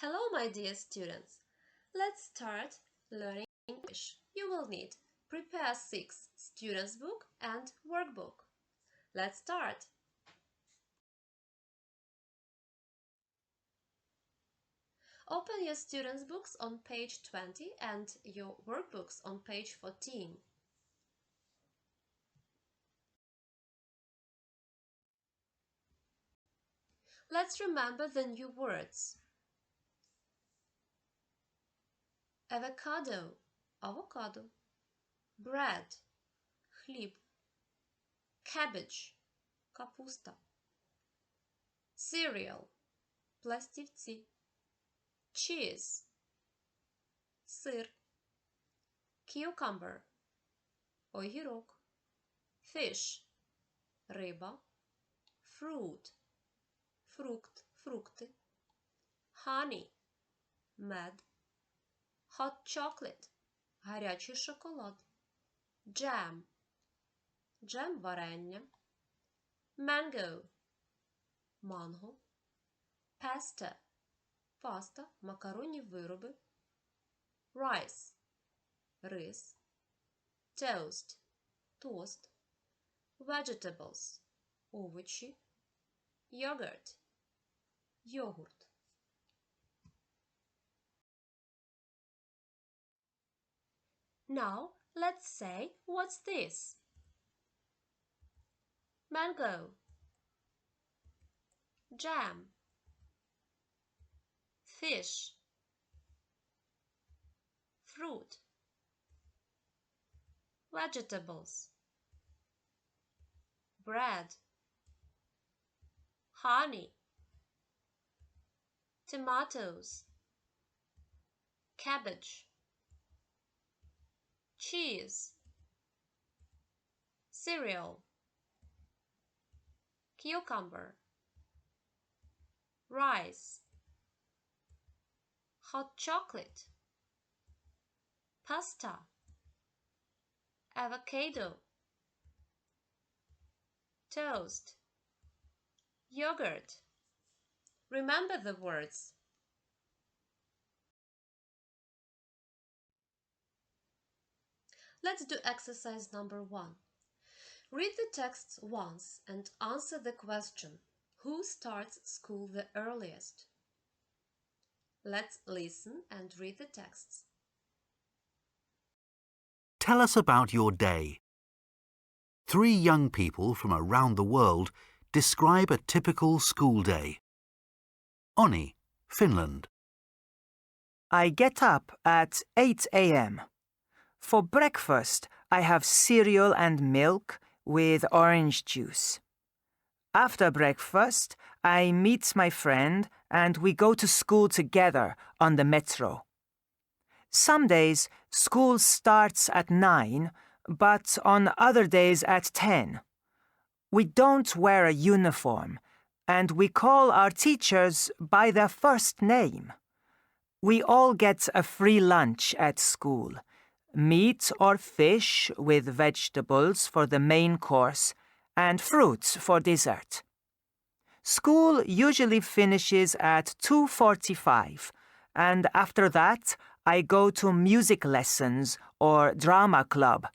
Hello, my dear students. Let's start learning English. You will need Prepare 6 Students Book and Workbook. Let's start. Open your students' books on page 20 and your workbooks on page 14. Let's remember the new words. Avocado, avocado. Bread, хліб. Cabbage, капуста. Cereal, пластівці. Cheese, сир. Cucumber, огірок. Fish, риба. Fruit, фрукт, фрукти. Honey, мед. Hot chocolate, гарячий шоколад. Jam, джем варення. Mango, манго. Pasta, паста, макаронні вироби. Rice, рис. Toast, тост. Vegetables, овочі. Yogurt, йогурт. Now, let's say, what's this? Mango, jam, fish, fruit, vegetables, bread, honey, tomatoes, cabbage, cheese, cereal, cucumber, rice, hot chocolate, pasta, avocado, toast, yogurt. Remember the words. Let's do exercise number 1. Read the texts once and answer the question, who starts school the earliest? Let's listen and read the texts. Tell us about your day. 3 young people from around the world describe a typical school day. Oni, Finland. I get up at 8 a.m. For breakfast, I have cereal and milk with orange juice. After breakfast, I meet my friend and we go to school together on the metro. Some days, school starts at 9, but on other days at 10. We don't wear a uniform, and we call our teachers by their first name. We all get a free lunch at school. Meat or fish with vegetables for the main course and fruits for dessert. School usually finishes at 2:45, and after that I go to music lessons or drama club.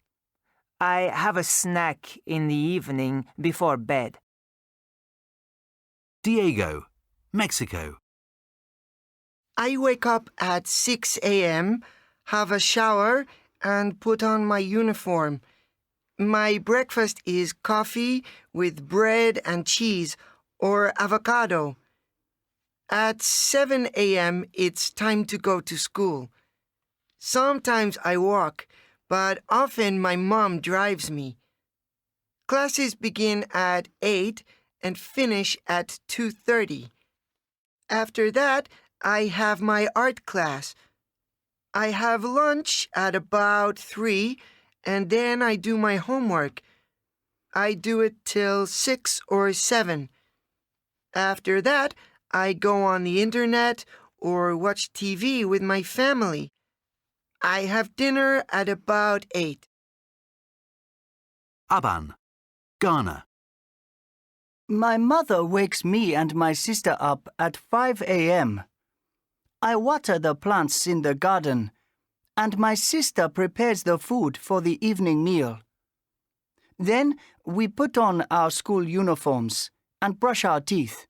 I have a snack in the evening before bed. Diego, Mexico. I wake up at 6 a.m., have a shower, and put on my uniform. My breakfast is coffee with bread and cheese or avocado. At 7 a.m., it's time to go to school. Sometimes I walk, but often my mom drives me. Classes begin at 8 and finish at 2:30. After that, I have my art class. I have lunch at about 3, and then I do my homework. I do it till 6 or 7. After that, I go on the internet or watch TV with my family. I have dinner at about 8. Aban, Ghana. My mother wakes me and my sister up at 5 a.m. I water the plants in the garden, and my sister prepares the food for the evening meal. Then we put on our school uniforms and brush our teeth.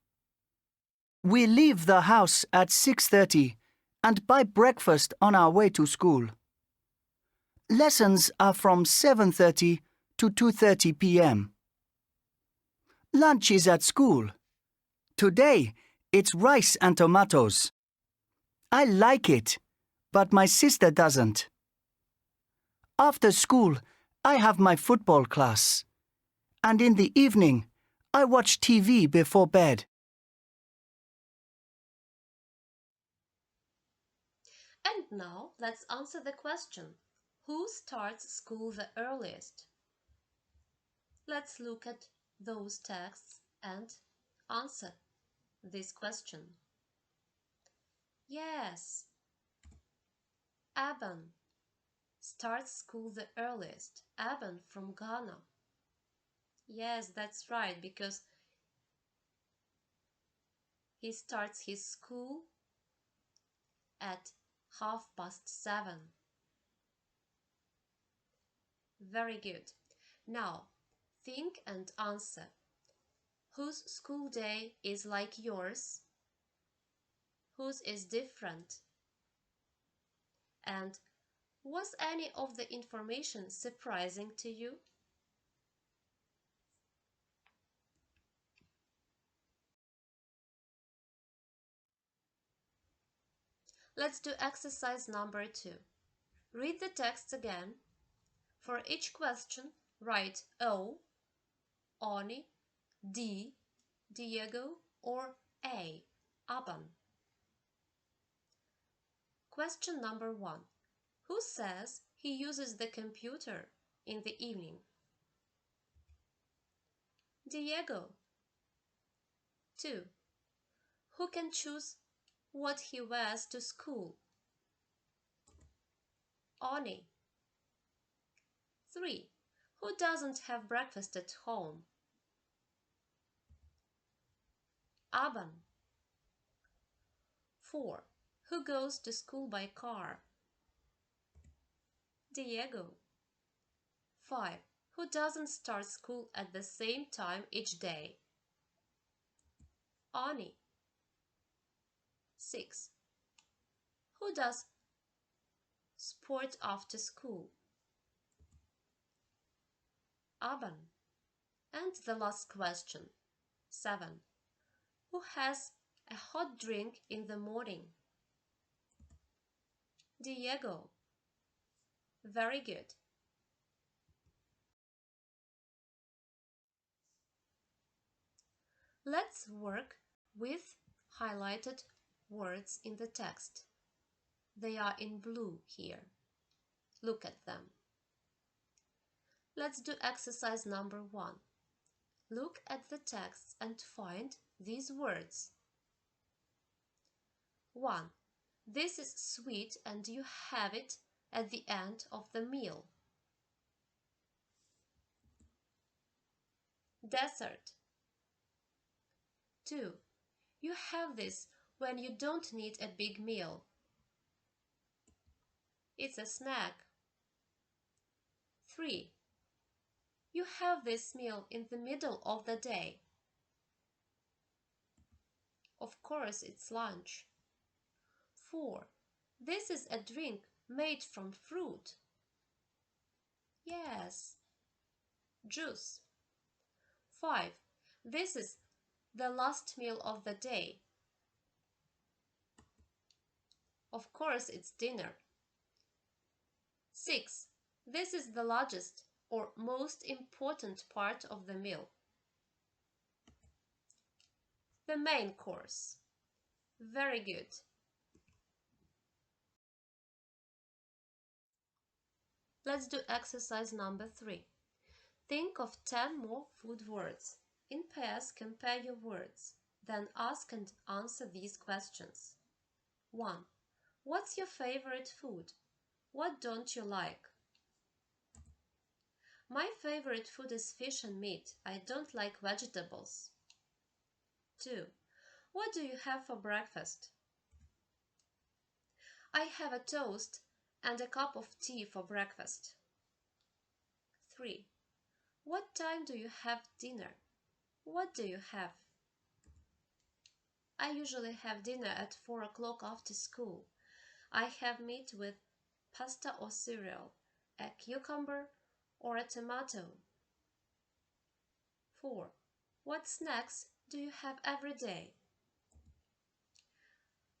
We leave the house at 6:30 and buy breakfast on our way to school. Lessons are from 7:30 to 2:30 p.m. Lunch is at school. Today, it's rice and tomatoes. I like it, but my sister doesn't. After school, I have my football class. And in the evening, I watch TV before bed. And now let's answer the question, who starts school the earliest? Let's look at those texts and answer this question. Yes, Aban starts school the earliest. Aban from Ghana. Yes, that's right, because he starts his school at 7:30. Very good. Now, think and answer. Whose school day is like yours? Whose is different? And was any of the information surprising to you? Let's do exercise number 2. Read the text again. For each question, write O, Oni, D, Diego, or A, Aban. Question number 1. Who says he uses the computer in the evening? Diego. 2. Who can choose what he wears to school? Oni. 3. Who doesn't have breakfast at home? Aban. 4. Who goes to school by car? Diego. 5. Who doesn't start school at the same time each day? Ani. 6. Who does sport after school? Aban. And the last question, 7. Who has a hot drink in the morning? Diego. Very good. Let's work with highlighted words in the text. They are in blue here. Look at them. Let's do exercise number 1. Look at the text and find these words. 1. This is sweet and you have it at the end of the meal. Dessert. 2. You have this when you don't need a big meal. It's a snack. 3. You have this meal in the middle of the day. Of course, it's lunch. 4. This is a drink made from fruit. Yes, juice. 5. This is the last meal of the day. Of course, it's dinner. 6. This is the largest or most important part of the meal. The main course. Very good. Let's do exercise number 3. Think of 10 more food words. In pairs, compare your words. Then ask and answer these questions. 1. What's your favorite food? What don't you like? My favorite food is fish and meat. I don't like vegetables. 2. What do you have for breakfast? I have a toast and a cup of tea for breakfast. 3. What time do you have dinner? What do you have? I usually have dinner at 4 o'clock after school. I have meat with pasta or cereal, a cucumber or a tomato. 4. What snacks do you have every day?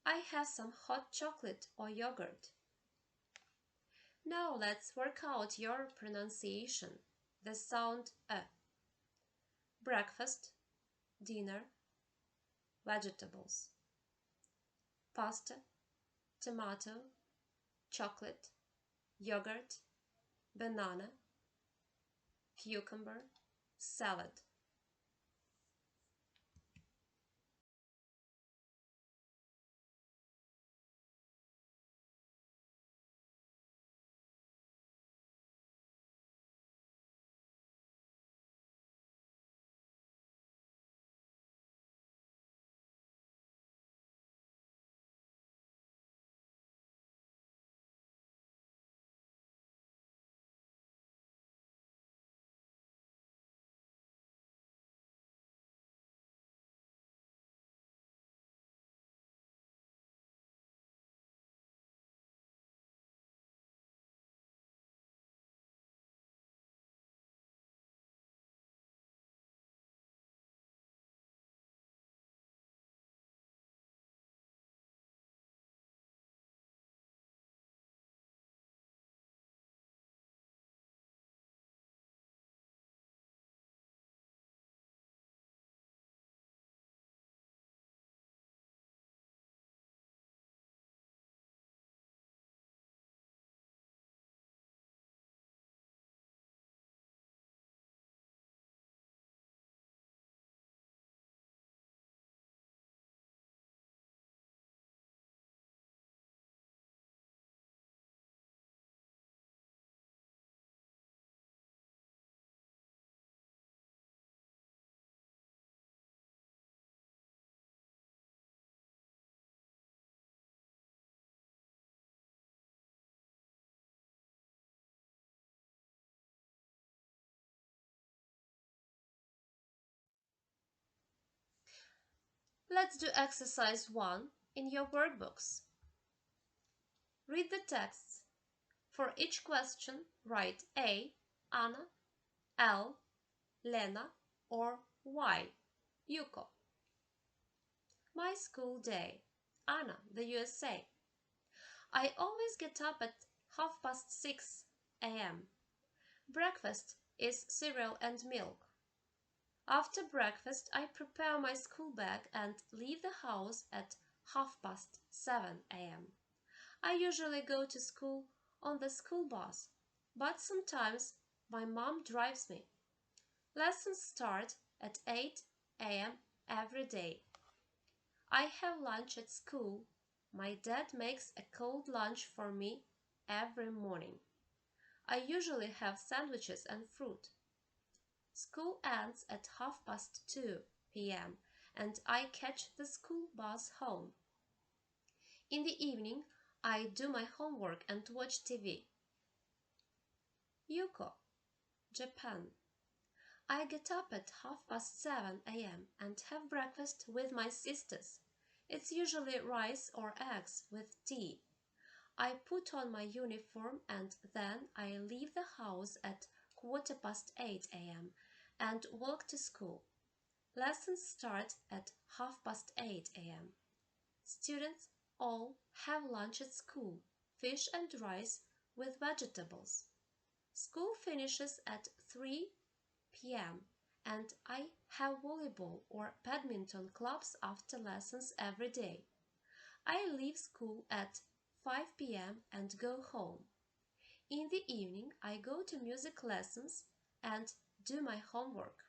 I have some hot chocolate or yogurt. Now let's work out your pronunciation. The sound breakfast, dinner, vegetables, pasta, tomato, chocolate, yogurt, banana, cucumber, salad. Let's do exercise 1 in your workbooks. Read the texts. For each question, write A, Anna, L, Lena, or Y, Yuko. My school day. Anna, the USA. I always get up at 6:30 a.m. Breakfast is cereal and milk. After breakfast, I prepare my school bag and leave the house at 7:30 a.m. I usually go to school on the school bus, but sometimes my mom drives me. Lessons start at 8 a.m. every day. I have lunch at school. My dad makes a cold lunch for me every morning. I usually have sandwiches and fruit. School ends at 2:30 p.m. and I catch the school bus home. In the evening, I do my homework and watch TV. Yuko, Japan. I get up at 7:30 a.m. and have breakfast with my sisters. It's usually rice or eggs with tea. I put on my uniform and then I leave the house at 8:15 a.m. and walk to school. Lessons start at 8:30 a.m. Students all have lunch at school, fish and rice with vegetables. School finishes at 3 p.m. and I have volleyball or badminton clubs after lessons every day. I leave school at 5 p.m. and go home. In the evening, I go to music lessons and do my homework.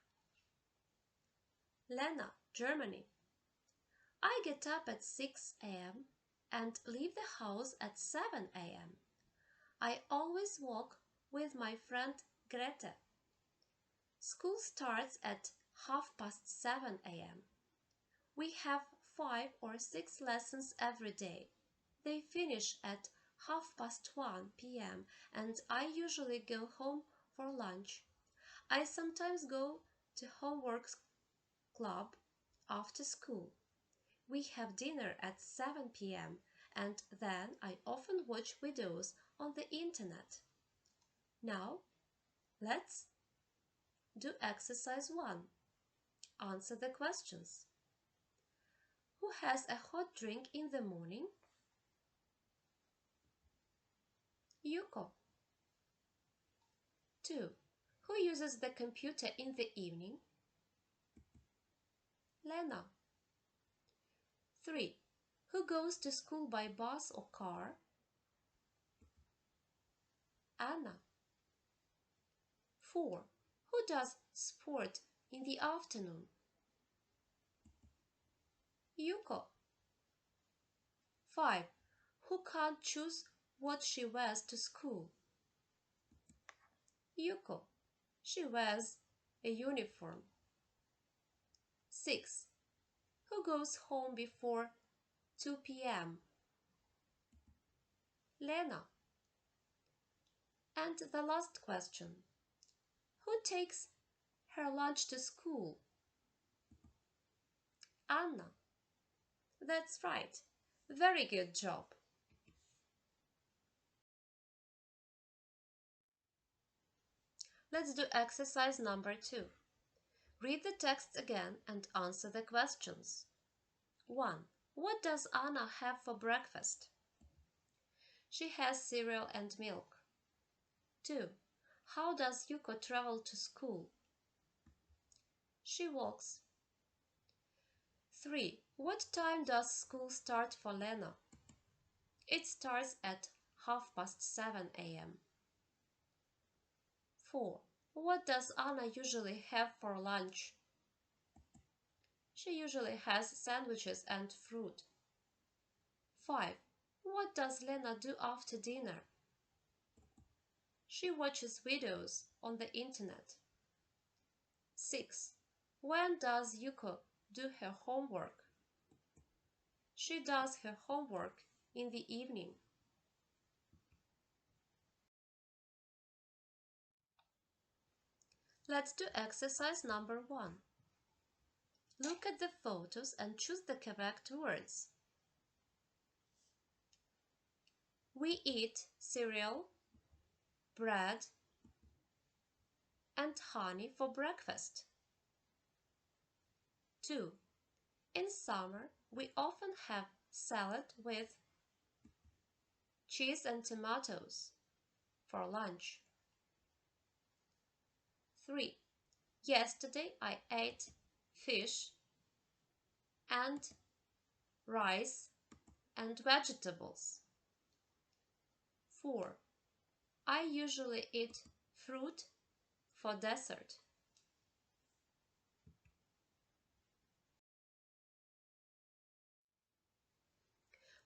Lena, Germany. I get up at 6 a.m. and leave the house at 7 a.m. I always walk with my friend Greta. School starts at 7:30 a.m. We have 5 or 6 lessons every day. They finish at 1:30 p.m. and I usually go home for lunch. I sometimes go to homework club after school. We have dinner at 7 p.m. and then I often watch videos on the internet. Now, let's do exercise 1. Answer the questions. Who has a hot drink in the morning? Yuko. 2. Who uses the computer in the evening? Lena. 3. Who goes to school by bus or car? Anna. 4. Who does sport in the afternoon? Yuko. 5. Who can't choose what she wears to school? Yuko. She wears a uniform. 6. Who goes home before 2 p.m.? Lena. And the last question. Who takes her lunch to school? Anna. That's right. Very good job. Let's do exercise number 2. Read the text again and answer the questions. 1. What does Anna have for breakfast? She has cereal and milk. 2. How does Yuko travel to school? She walks. 3. What time does school start for Lena? It starts at 7:30 a.m. 4. What does Anna usually have for lunch? She usually has sandwiches and fruit. 5. What does Lena do after dinner? She watches videos on the internet. 6. When does Yuko do her homework? She does her homework in the evening. Let's do exercise number 1. Look at the photos and choose the correct words. We eat cereal, bread, and honey for breakfast. 2. In summer, we often have salad with cheese and tomatoes for lunch. 3. Yesterday I ate fish and rice and vegetables. 4. I usually eat fruit for dessert.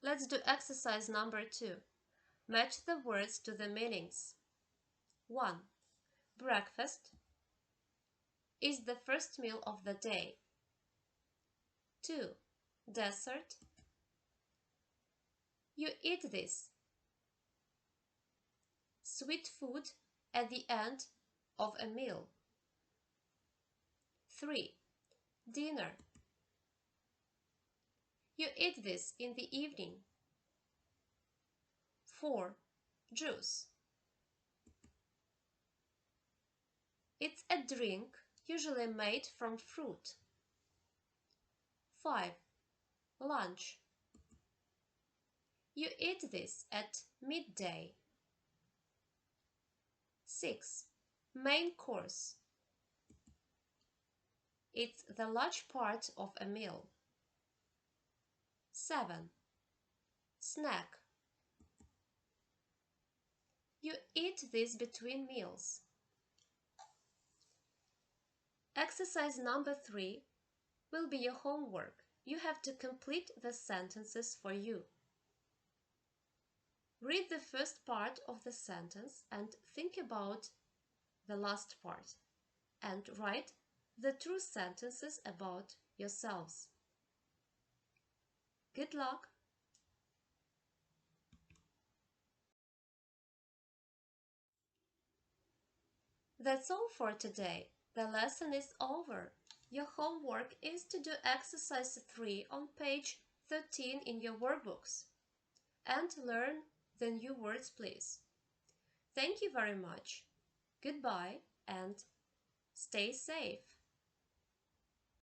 Let's do exercise number 2. Match the words to the meanings. 1. Breakfast is the first meal of the day. 2. Dessert. You eat this. Sweet food at the end of a meal. 3. Dinner. You eat this in the evening. 4. Juice. It's a drink usually made from fruit. 5. Lunch. You eat this at midday. 6. Main course. It's the large part of a meal. 7. Snack. You eat this between meals. Exercise number 3 will be your homework. You have to complete the sentences for you. Read the first part of the sentence and think about the last part, and write the true sentences about yourselves. Good luck! That's all for today. The lesson is over. Your homework is to do exercise 3 on page 13 in your workbooks. And learn the new words, please. Thank you very much. Goodbye and stay safe.